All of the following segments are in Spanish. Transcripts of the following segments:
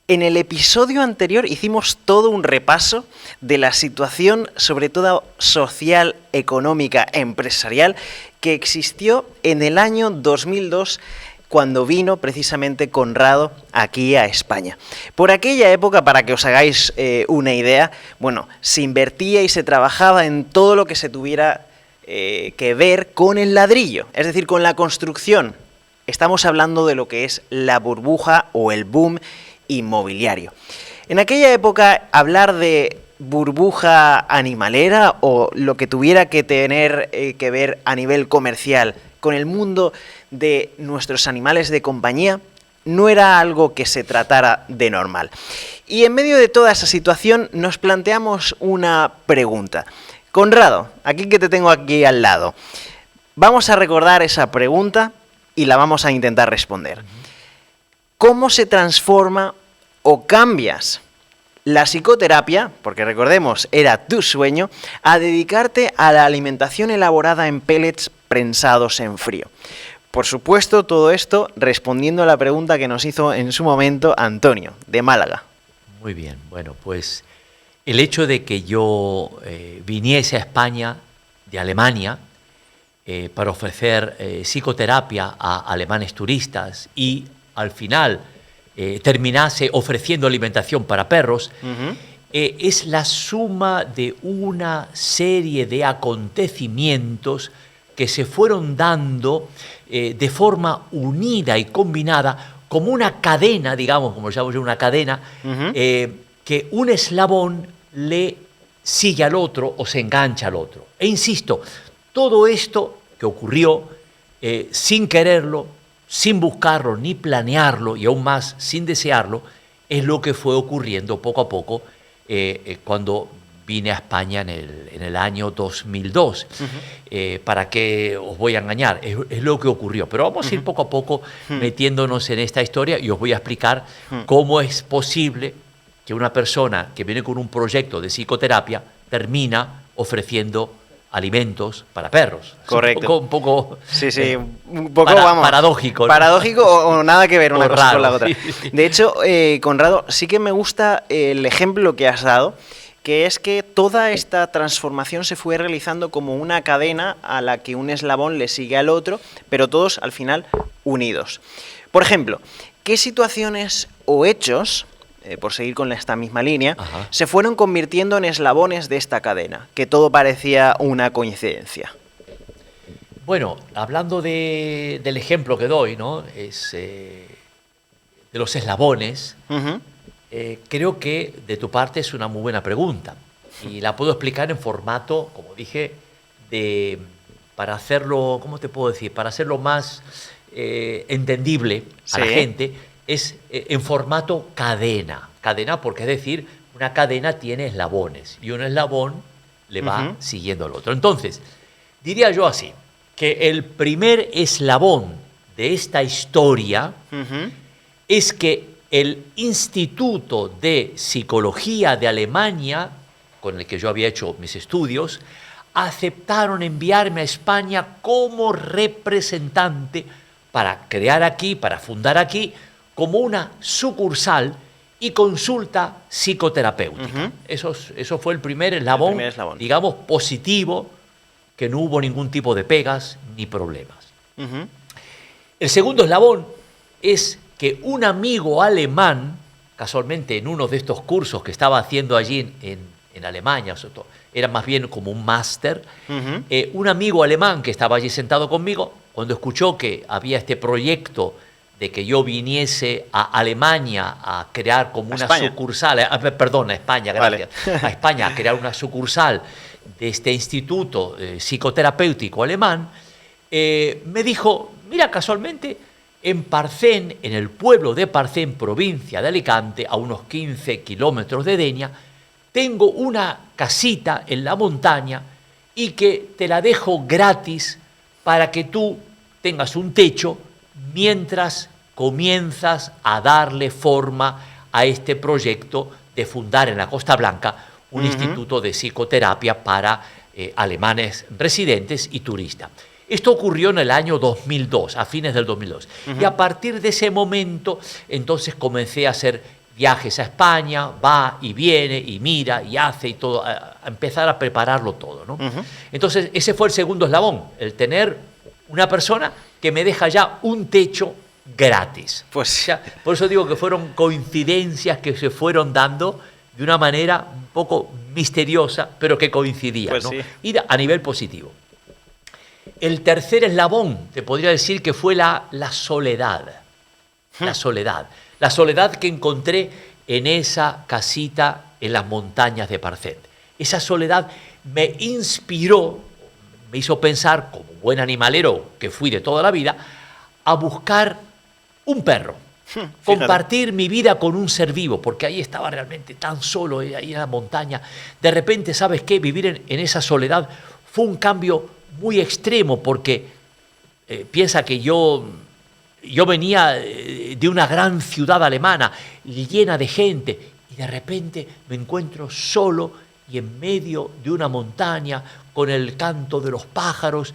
En el episodio anterior hicimos todo un repaso de la situación, sobre todo social, económica, empresarial, que existió en el año 2002, cuando vino precisamente Conrado aquí a España. Por aquella época, para que os hagáis una idea, bueno, se invertía y se trabajaba en todo lo que se tuviera que ver con el ladrillo, es decir, con la construcción. Estamos hablando de lo que es la burbuja o el boom inmobiliario. En aquella época, hablar de burbuja animalera o lo que tuviera que tener que ver a nivel comercial con el mundo de nuestros animales de compañía no era algo que se tratara de normal. Y en medio de toda esa situación nos planteamos una pregunta. Conrado, aquí que te tengo aquí al lado, vamos a recordar esa pregunta y la vamos a intentar responder. ¿Cómo se transforma o cambias la psicoterapia, porque recordemos, era tu sueño, a dedicarte a la alimentación elaborada en pellets prensados en frío? Por supuesto, todo esto respondiendo a la pregunta que nos hizo en su momento Antonio, de Málaga. Muy bien, bueno, pues el hecho de que yo viniese a España de Alemania para ofrecer psicoterapia a alemanes turistas y al final terminase ofreciendo alimentación para perros, es la suma de una serie de acontecimientos que se fueron dando de forma unida y combinada como una cadena, digamos, como llamo yo, una cadena, que un eslabón le sigue al otro o se engancha al otro. E insisto, todo esto que ocurrió sin quererlo, sin buscarlo ni planearlo y aún más sin desearlo, es lo que fue ocurriendo poco a poco cuando vine a España en el año 2002. ¿Para qué os voy a engañar? Es lo que ocurrió. Pero vamos a ir poco a poco metiéndonos en esta historia y os voy a explicar cómo es posible que una persona que viene con un proyecto de psicoterapia termina ofreciendo alimentos para perros. Correcto. Un poco sí, un poco, vamos, paradójico, ¿no? Paradójico o nada que ver una cosa raro, con la otra. sí. De hecho, Conrado, sí que me gusta el ejemplo que has dado, que es que toda esta transformación se fue realizando como una cadena a la que un eslabón le sigue al otro, pero todos al final unidos. Por ejemplo, ¿qué situaciones o hechos, por seguir con esta misma línea, se fueron convirtiendo en eslabones de esta cadena, que todo parecía una coincidencia? Bueno, hablando del ejemplo que doy, ¿no? Es de los eslabones. Creo que de tu parte es una muy buena pregunta y la puedo explicar en formato, como dije, para hacerlo, ¿cómo te puedo decir? Para hacerlo más entendible a la gente, es en formato cadena. Cadena porque, es decir, una cadena tiene eslabones y un eslabón le va siguiendo al otro. Entonces, diría yo así, que el primer eslabón de esta historia es que el Instituto de Psicología de Alemania, con el que yo había hecho mis estudios, aceptaron enviarme a España como representante para crear aquí, para fundar aquí, como una sucursal y consulta psicoterapéutica. Eso fue el primer eslabón, digamos, positivo, que no hubo ningún tipo de pegas ni problemas. El segundo eslabón es que un amigo alemán, casualmente en uno de estos cursos que estaba haciendo allí en Alemania, era más bien como un máster, un amigo alemán que estaba allí sentado conmigo, cuando escuchó que había este proyecto de que yo viniese a Alemania a crear como una sucursal, perdón, a España, gracias, a España a crear una sucursal de este instituto psicoterapéutico alemán, me dijo, mira, casualmente, en Parcén, en el pueblo de Parcén, provincia de Alicante, a unos 15 kilómetros de Denia, tengo una casita en la montaña y que te la dejo gratis para que tú tengas un techo mientras comienzas a darle forma a este proyecto de fundar en la Costa Blanca un instituto de psicoterapia para alemanes residentes y turistas. Esto ocurrió en el año 2002, a fines del 2002. Y a partir de ese momento, entonces comencé a hacer viajes a España, va y viene y mira y hace y todo, a empezar a prepararlo todo, ¿no? Entonces, ese fue el segundo eslabón, el tener una persona que me deja ya un techo gratis. Pues, o sea, por eso digo que fueron coincidencias que se fueron dando de una manera un poco misteriosa, pero que coincidían, pues ¿no? sí. Y a nivel positivo. El tercer eslabón, te podría decir que fue la soledad. La soledad. La soledad que encontré en esa casita en las montañas de Parcet. Esa soledad me inspiró, me hizo pensar, como buen animalero que fui de toda la vida, a buscar un perro. Compartir mi vida con un ser vivo, porque ahí estaba realmente tan solo, ahí en la montaña. De repente, ¿sabes qué? Vivir en esa soledad fue un cambio muy extremo, porque piensa que yo venía de una gran ciudad alemana, llena de gente, y de repente me encuentro solo y en medio de una montaña, con el canto de los pájaros,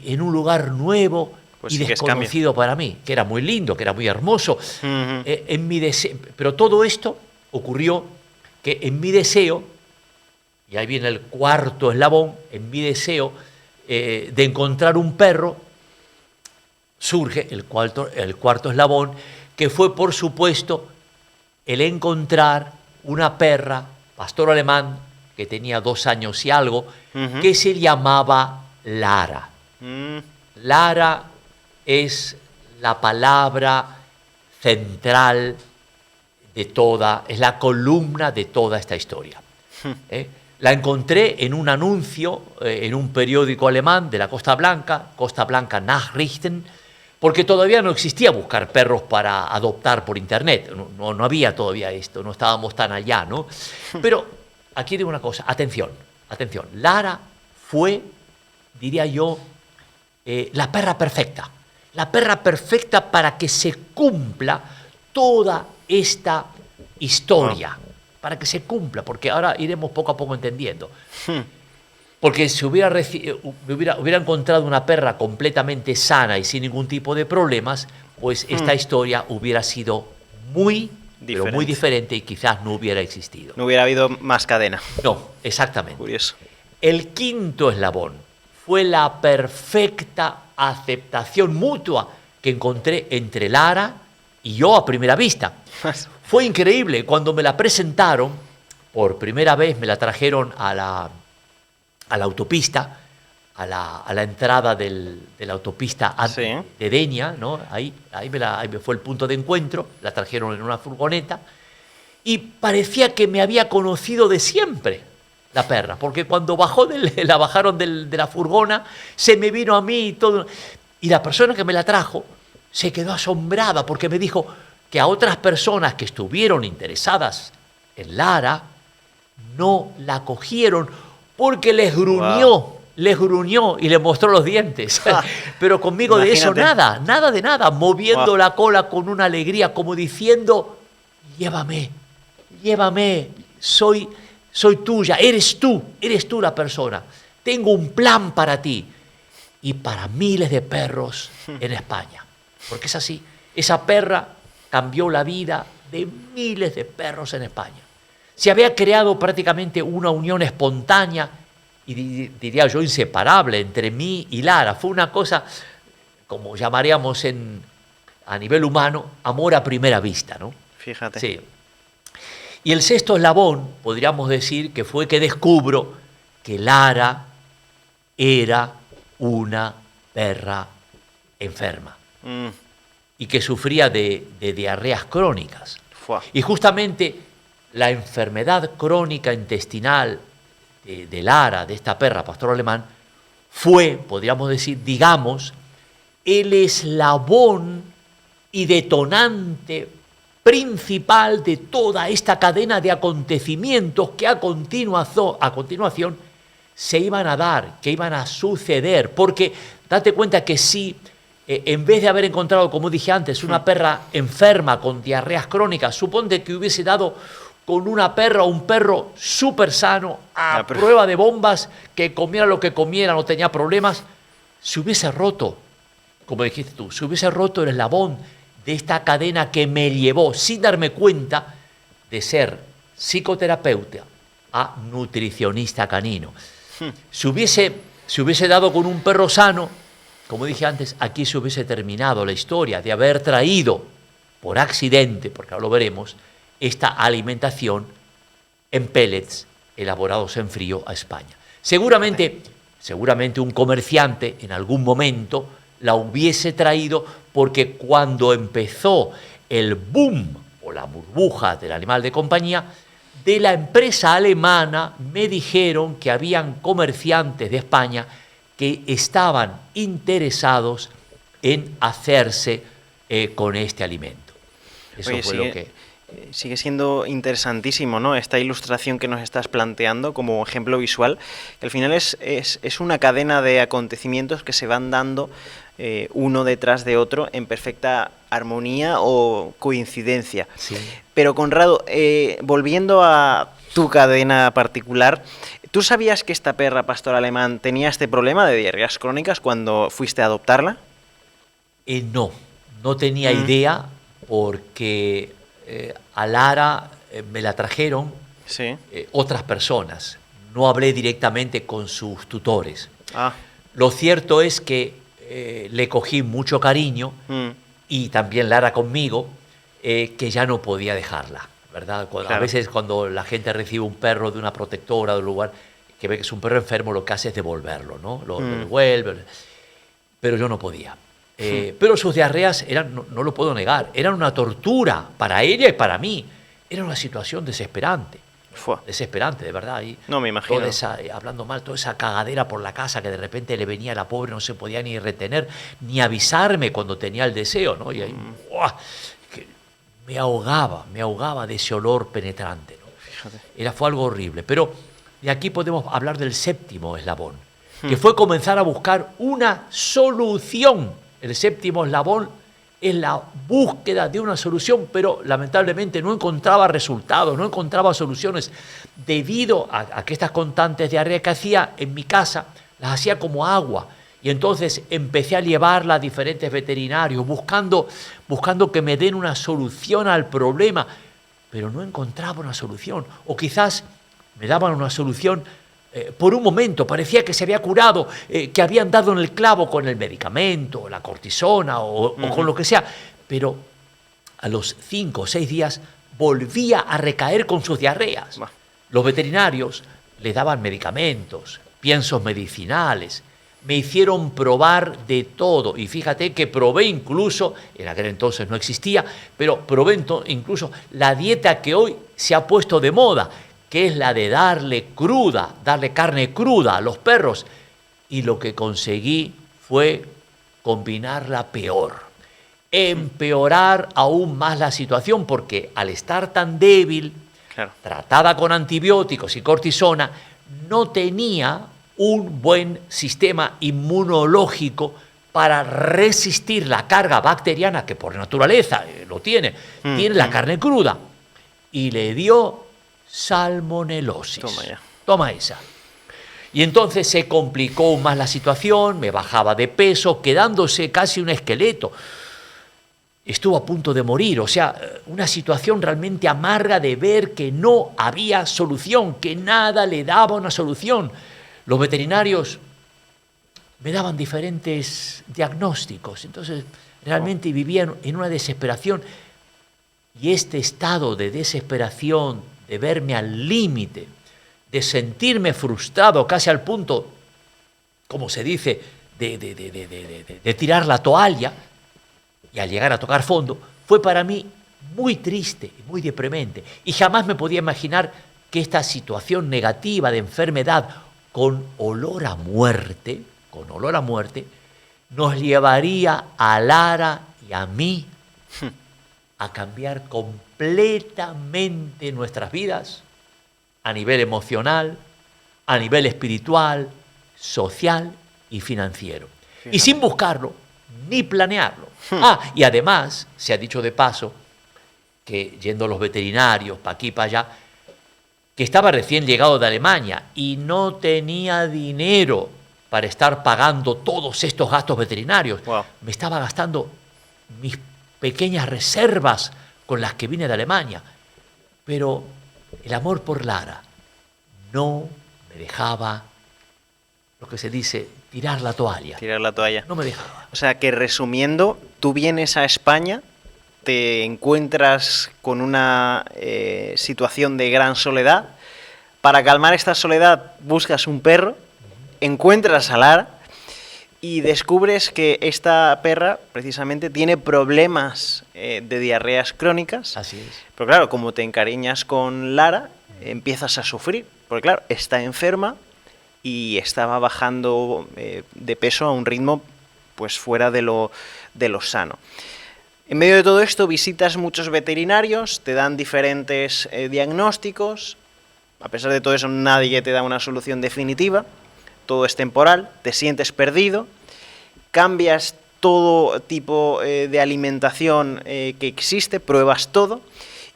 en un lugar nuevo, pues y sí, desconocido para mí, que era muy lindo, que era muy hermoso. Pero todo esto ocurrió que en mi deseo, y ahí viene el cuarto eslabón, en mi deseo de encontrar un perro, surge el cuarto eslabón, que fue, por supuesto, el encontrar una perra, pastor alemán, que tenía 2 años y algo, que se llamaba Lara. Lara es la palabra central de toda, es la columna de toda esta historia. La encontré en un anuncio, en un periódico alemán de la Costa Blanca Nachrichten, porque todavía no existía buscar perros para adoptar por internet, no había todavía esto, no estábamos tan allá, ¿no? Pero aquí digo una cosa, atención, Lara fue, diría yo, la perra perfecta para que se cumpla toda esta historia, para que se cumpla, porque ahora iremos poco a poco entendiendo. Porque si hubiera encontrado una perra completamente sana y sin ningún tipo de problemas, pues esta historia hubiera sido muy diferente y quizás no hubiera existido. No hubiera habido más cadena. No, exactamente. Curioso. El quinto eslabón fue la perfecta aceptación mutua que encontré entre Lara y yo a primera vista. Fue increíble. Cuando me la presentaron, por primera vez me la trajeron a la autopista, a la entrada de la autopista de Denia, ¿no? Ahí me fue el punto de encuentro, la trajeron en una furgoneta y parecía que me había conocido de siempre la perra, porque cuando la bajaron de la furgona, se me vino a mí y todo. Y la persona que me la trajo se quedó asombrada porque me dijo que a otras personas que estuvieron interesadas en Lara no la cogieron porque les gruñó y le mostró los dientes. Pero conmigo imagínate. De eso nada de nada, moviendo la cola con una alegría, como diciendo, llévame, soy tuya, eres tú la persona, tengo un plan para ti y para miles de perros en España. Porque es así, esa perra cambió la vida de miles de perros en España. Se había creado prácticamente una unión espontánea y diría yo inseparable entre mí y Lara. Fue una cosa, como llamaríamos a nivel humano, amor a primera vista, ¿no? Fíjate. Sí. Y el sexto eslabón, podríamos decir, que fue que descubro que Lara era una perra enferma y que sufría de diarreas crónicas. Y justamente la enfermedad crónica intestinal de Lara, de esta perra, pastor alemán, fue, podríamos decir, digamos, el eslabón y detonante principal de toda esta cadena de acontecimientos que a continuación se iban a dar, que iban a suceder. Porque date cuenta que si en vez de haber encontrado, como dije antes, una perra enferma con diarreas crónicas, suponte que hubiese dado con una perra o un perro súper sano, a prueba de bombas, que comiera lo que comiera, no tenía problemas, se hubiese roto, como dijiste tú, se hubiese roto el eslabón de esta cadena que me llevó, sin darme cuenta, de ser psicoterapeuta a nutricionista canino. Si hubiese dado con un perro sano, como dije antes, aquí se hubiese terminado la historia de haber traído por accidente, porque ahora lo veremos, esta alimentación en pellets elaborados en frío a España. Seguramente un comerciante en algún momento la hubiese traído, porque cuando empezó el boom o la burbuja del animal de compañía, de la empresa alemana me dijeron que habían comerciantes de España que estaban interesados en hacerse con este alimento. Eso Oye, fue lo que... Sigue siendo interesantísimo, ¿no? Esta ilustración que nos estás planteando como ejemplo visual, que al final es una cadena de acontecimientos que se van dando uno detrás de otro en perfecta armonía o coincidencia. Sí. Pero Conrado, volviendo a tu cadena particular, ¿tú sabías que esta perra pastor alemán tenía este problema de diarreas crónicas cuando fuiste a adoptarla? No tenía idea, porque a Lara me la trajeron Sí. otras personas. No hablé directamente con sus tutores. Ah. Lo cierto es que le cogí mucho cariño, y también Lara conmigo, que ya no podía dejarla, ¿verdad? Claro. A veces cuando la gente recibe un perro de una protectora, de un lugar, que ve que es un perro enfermo, lo que hace es devolverlo, ¿no? Lo devuelve, pero yo no podía. Pero sus diarreas eran, no lo puedo negar, eran una tortura para ella y para mí. Era una situación desesperante. Fua. Desesperante, de verdad. Y No me imagino. toda esa, hablando mal, toda esa cagadera por la casa que de repente le venía a la pobre, no se podía ni retener, ni avisarme cuando tenía el deseo, ¿no? Y ahí, ¡buah! Que me ahogaba de ese olor penetrante, ¿no? Fíjate. Fue algo horrible. Pero de aquí podemos hablar del séptimo eslabón, que fue comenzar a buscar una solución. El séptimo eslabón es la búsqueda de una solución, pero lamentablemente no encontraba resultados, no encontraba soluciones, debido a que estas constantes diarreas que hacía en mi casa, las hacía como agua. Y entonces empecé a llevarla a diferentes veterinarios, buscando que me den una solución al problema, pero no encontraba una solución. O quizás me daban una solución por un momento, parecía que se había curado, que habían dado en el clavo con el medicamento, la cortisona o con lo que sea, pero a los 5 o 6 días volvía a recaer con sus diarreas. Los veterinarios le daban medicamentos, piensos medicinales, me hicieron probar de todo, y fíjate que probé incluso, en aquel entonces no existía, pero probé incluso la dieta que hoy se ha puesto de moda, que es la de darle carne cruda a los perros, y lo que conseguí fue combinarla peor, empeorar aún más la situación, porque al estar tan débil, Claro. tratada con antibióticos y cortisona, no tenía un buen sistema inmunológico para resistir la carga bacteriana, que por naturaleza lo tiene la carne cruda, y le dio salmonelosis. Toma ya. Toma esa. Y entonces se complicó aún más la situación, me bajaba de peso, quedándose casi un esqueleto. Estuvo a punto de morir, o sea, una situación realmente amarga de ver que no había solución, que nada le daba una solución. Los veterinarios me daban diferentes diagnósticos, entonces realmente vivía en una desesperación, y este estado de desesperación, de verme al límite, de sentirme frustrado casi al punto, como se dice, de tirar la toalla, y al llegar a tocar fondo, fue para mí muy triste y muy deprimente, y jamás me podía imaginar que esta situación negativa de enfermedad con olor a muerte, nos llevaría a Lara y a mí a cambiar completamente nuestras vidas a nivel emocional, a nivel espiritual, social y financiero. Fíjate. Y sin buscarlo ni planearlo. Y además, se ha dicho de paso, que yendo a los veterinarios, para aquí, para allá, que estaba recién llegado de Alemania y no tenía dinero para estar pagando todos estos gastos veterinarios. Wow. Me estaba gastando mis pequeñas reservas con las que vine de Alemania. Pero el amor por Lara no me dejaba, lo que se dice, tirar la toalla. Tirar la toalla. No me dejaba. O sea que, resumiendo, tú vienes a España, te encuentras con una situación de gran soledad. Para calmar esta soledad buscas un perro, encuentras a Lara y descubres que esta perra precisamente tiene problemas de diarreas crónicas. Así es. Pero claro, como te encariñas con Lara, empiezas a sufrir. Porque claro, está enferma y estaba bajando de peso a un ritmo pues fuera de lo sano. En medio de todo esto visitas muchos veterinarios, te dan diferentes diagnósticos. A pesar de todo eso, nadie te da una solución definitiva. Todo es temporal, te sientes perdido, cambias todo tipo de alimentación que existe, pruebas todo.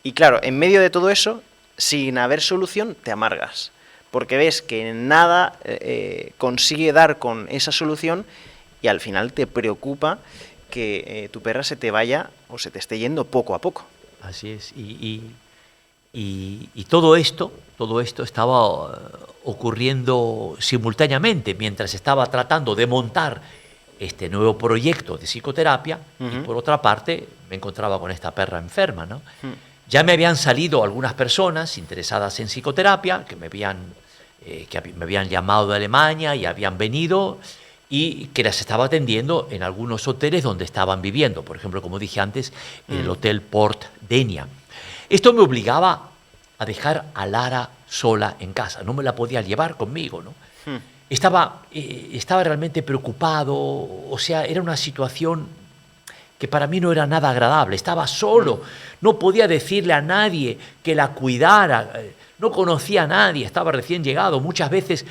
Y claro, en medio de todo eso, sin haber solución, te amargas. Porque ves que nada consigue dar con esa solución y al final te preocupa que tu perra se te vaya o se te esté yendo poco a poco. Así es. Y todo esto estaba ocurriendo simultáneamente mientras estaba tratando de montar este nuevo proyecto de psicoterapia. Y por otra parte me encontraba con esta perra enferma, ¿no? Ya me habían salido algunas personas interesadas en psicoterapia que me habían llamado de Alemania y habían venido y que las estaba atendiendo en algunos hoteles donde estaban viviendo. Por ejemplo, como dije antes, en el Hotel Port Denia. Esto me obligaba a dejar a Lara sola en casa. No me la podía llevar conmigo, ¿no? Estaba realmente preocupado. O sea, era una situación que para mí no era nada agradable. Estaba solo. No podía decirle a nadie que la cuidara. No conocía a nadie. Estaba recién llegado. Muchas veces,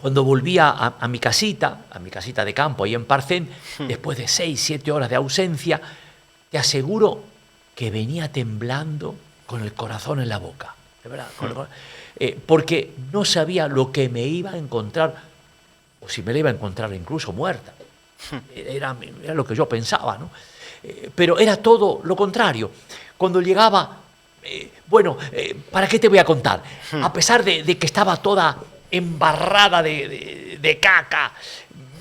cuando volvía a mi casita de campo, ahí en Parcén, después de 6, 7 horas de ausencia, te aseguro que venía temblando con el corazón en la boca, de verdad, porque no sabía lo que me iba a encontrar, o si me la iba a encontrar incluso muerta. Era lo que yo pensaba, ¿no? Pero era todo lo contrario. Cuando llegaba, ¿para qué te voy a contar? A pesar de que estaba toda embarrada de caca,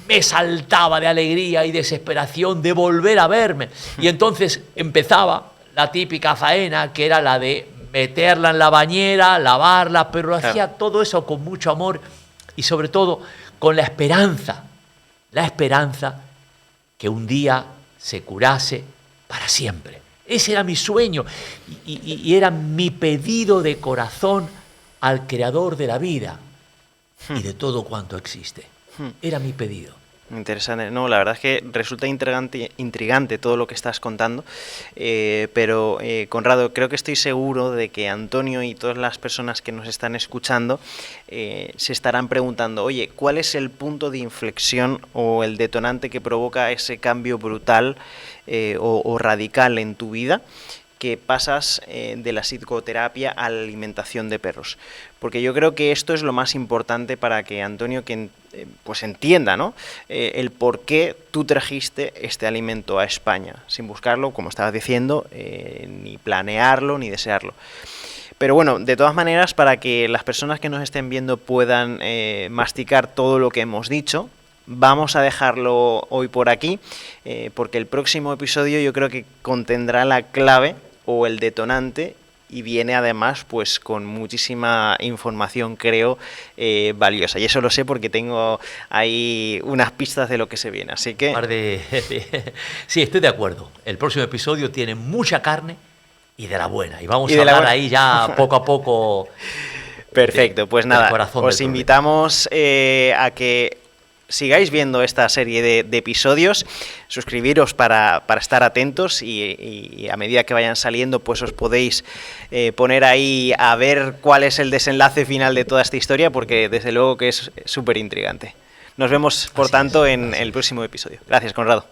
me saltaba de alegría y desesperación de volver a verme. Y entonces empezaba la típica faena, que era la de meterla en la bañera, lavarla, pero lo hacía todo eso con mucho amor y sobre todo con la esperanza que un día se curase para siempre. Ese era mi sueño y era mi pedido de corazón al Creador de la vida y de todo cuanto existe. Era mi pedido. Interesante. No, la verdad es que resulta intrigante todo lo que estás contando, pero Conrado, creo que estoy seguro de que Antonio y todas las personas que nos están escuchando se estarán preguntando, oye, ¿cuál es el punto de inflexión o el detonante que provoca ese cambio brutal o radical en tu vida, que pasas de la psicoterapia a la alimentación de perros? Porque yo creo que esto es lo más importante para que Antonio pues entienda, ¿no? El por qué tú trajiste este alimento a España, sin buscarlo, como estabas diciendo, ni planearlo, ni desearlo. Pero bueno, de todas maneras, para que las personas que nos estén viendo puedan masticar todo lo que hemos dicho, vamos a dejarlo hoy por aquí, porque el próximo episodio yo creo que contendrá la clave o el detonante, y viene además pues con muchísima información, creo, valiosa. Y eso lo sé porque tengo ahí unas pistas de lo que se viene, así que... Sí, estoy de acuerdo. El próximo episodio tiene mucha carne y de la buena. Y vamos a hablar ahí ya poco a poco. Perfecto, pues nada, os invitamos a que sigáis viendo esta serie de episodios, suscribiros para estar atentos y a medida que vayan saliendo pues os podéis poner ahí a ver cuál es el desenlace final de toda esta historia, porque desde luego que es súper intrigante. Nos vemos, por tanto, en el próximo episodio. Gracias, Conrado.